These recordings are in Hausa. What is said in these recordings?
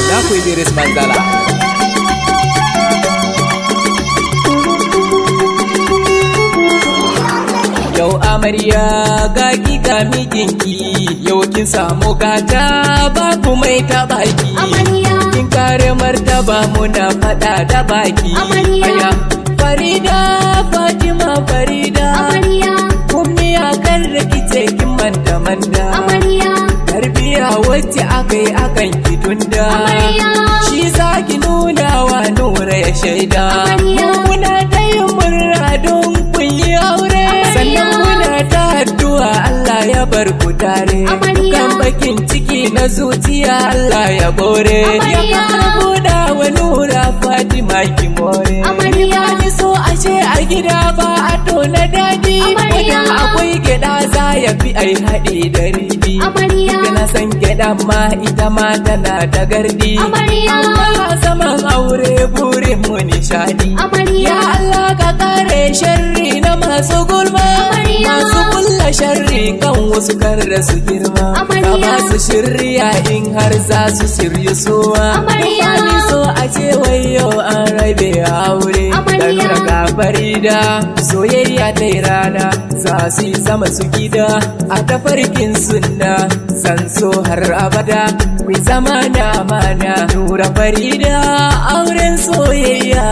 na ku Idris Manzala. Yau amarya gaki ga mijinki, yau kin samu gata babu mai tabaki. Kin kare martaba muna fada da baki. Aya Farida, Fatima Farida, kummiya kan rikice kin manda. Tarbiya wacce akai akan ki tunda, shi zaki nuna wa Nura ya shaida. Muna ta yin murna don kun yi aure, sannan muna ta addu'a Allah ya bar ku tare. Kan bakin ciki na zuciya Allah ya bore, ya karbo da wa Nura Fatima ki more. Ni so ashe a gida ba a tona daɗi, wajen akwai gyaɗa za ya fi ai haɗi da riɗi. Na san gyaɗa ma ita ma tana da gardi, amma zaman aure burin mu nishaɗi. Ya Allah ka kare sharri na masu gulma, masu kulla sharri kan wasu kar da su girma. Ka ba su shirya in har za su shirya suwa. Ni so a ce wai yau an rabe aure, da nuna ka Farida soyayya ta rana, za su yi sama su gida a tafarkin sunna. San so har abada ku zama na amana. Nura Farida auren soyayya,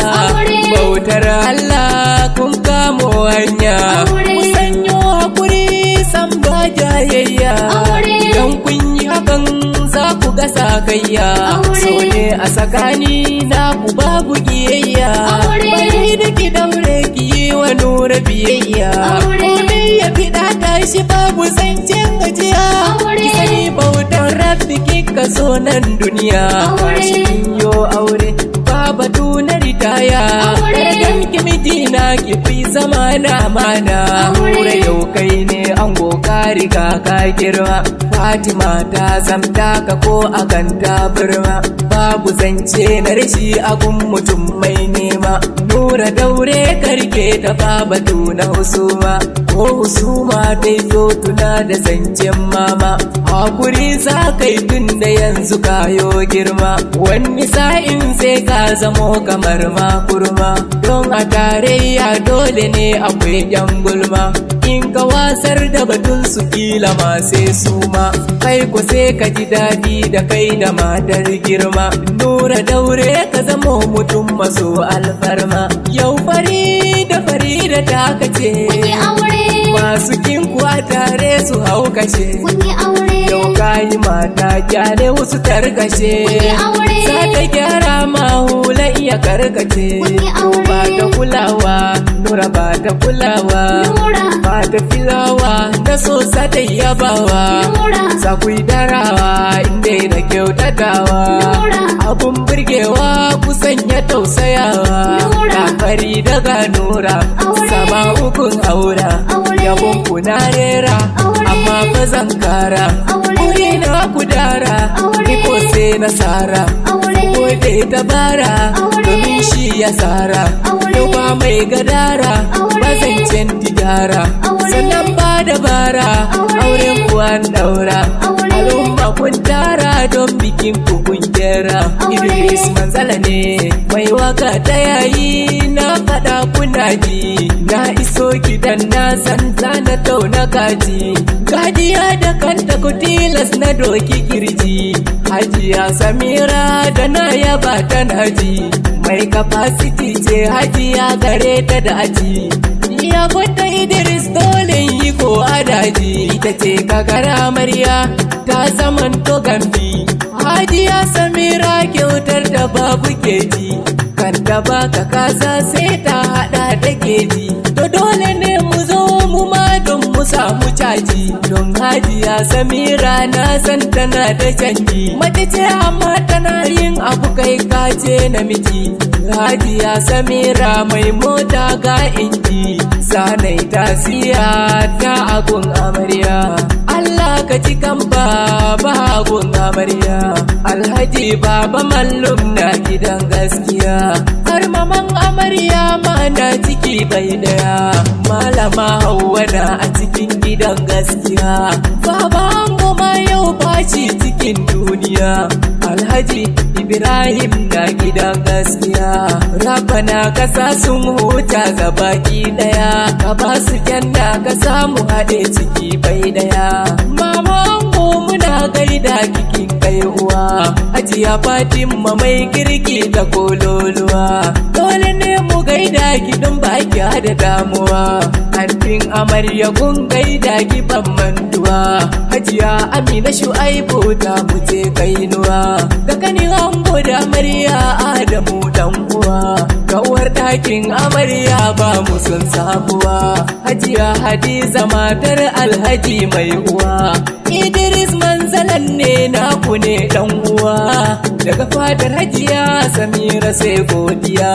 bautar Allah kun kamo hanya. Ku sanyo hakuri san ba jayayya, idan kun yi hakan za ku ga sakayya. So ne a tsakani na ku babu kiyayya, Farida ki daure ki yi wa Nura biyayya. Komai ya fi ɗata shi babu zancen gajiya, ki sani bautar rabbi kika zo nan duniya. Kashi yo aure batu na ritaya, kargan ki mijina ki fi zama na amana. Nura yau kai ne ango ka riga ka girma, Fatima ta zamta ka ko a ganta birma. Babu zance na rashi agun mutum mai nema, Nura daure karke ta batu na husuma. Ko husuma dai zo tuna da zancen mama, hakuri za kai tun da yanzu kayo girma. Wani sa'in sai ka zamo kamar makurma, don a tarayya dole ne akwai yan gulma. In ka wasar da batun su kila ma sai suma, kai ko sai ka ji daɗi da kai da matar girma. Nura daure ka zamo mutum maso alfarma. Yau Farida ta kace, masu kin kuwa tare su hau kashe. Yau kayi mata kyale wasu tarkashe, za ta gyara ma hula iya karkace. Ba ta kulawa Nura, ba ta kulawa, ba ta filawa da so sa ta yabawa. Za ku yi darawa inda da kyautatawa, abun burgewa kusan ya tausayawa. Ga Farida ga Nura sama ukun aura, yabon ku na rera amma fa zan kara. Kuri na ku dara ni ko sai nasara, gode ta bara domin shi ya sara. Yau ba mai gadara ba zancen tijara, sannan ba da bara auren kuwan daura. Al'umma kun tara don bikin ku kun kera. Idris Manzala ne mai waka ta yayi, na faɗa kuna ji. Na iso gidan na san na tauna kaji, gadiya da kanta ku tilas na doki kirji. Hajiya Samira da na yaba tana ji, mai capacity ce hajiya gare ta da aji. Ya gwada Idris dole yi ko adaji, ita ce kakara amarya ta zaman to gambi. Hajiya Samira kyautar da babu keji, kan da baka kaza sai ta hada da keji. To dole ne mu zo mu ma don mu samu caji, don Hajiya Samira na san tana da canji. Mace ce amma tana yin abu kai kace namiji. Hajiya Samira mai mota ga inji, sanai ta siya ta agun amarya. Allah ka ci kan baba agun amarya. Alhaji baba mallum na gidan gaskiya. uwar maman amarya mana ciki bai daya, malama Hauwa na a cikin gidan gaskiya, baba ango ma yau baci cikin duniya, Alhaji Ibrahim na gidan gaskiya, Rabbana kasa sun huta ga baki daya, ka ba su janna ka samu haɗe ciki bai daya. Mama ango muna gaida kikin kai uwa, Hajiya Fatima mai girki ta kololuwa, dole ne mu gaida gidan baki da damuwa, antin amarya kun gaida ki ban mantuwa, Hajiya Amina Shu'aibu ta muje kainuwa, da kanin ango da amarya Adamu dan uwa, kawar ɗakin amarya ba mu sun sabuwa, Hajiya Hadiza matar Alhaji mai uwa, Idris Manzalan ne naku ne dan uwa, daga fadar Hajiya Samira sai godiya.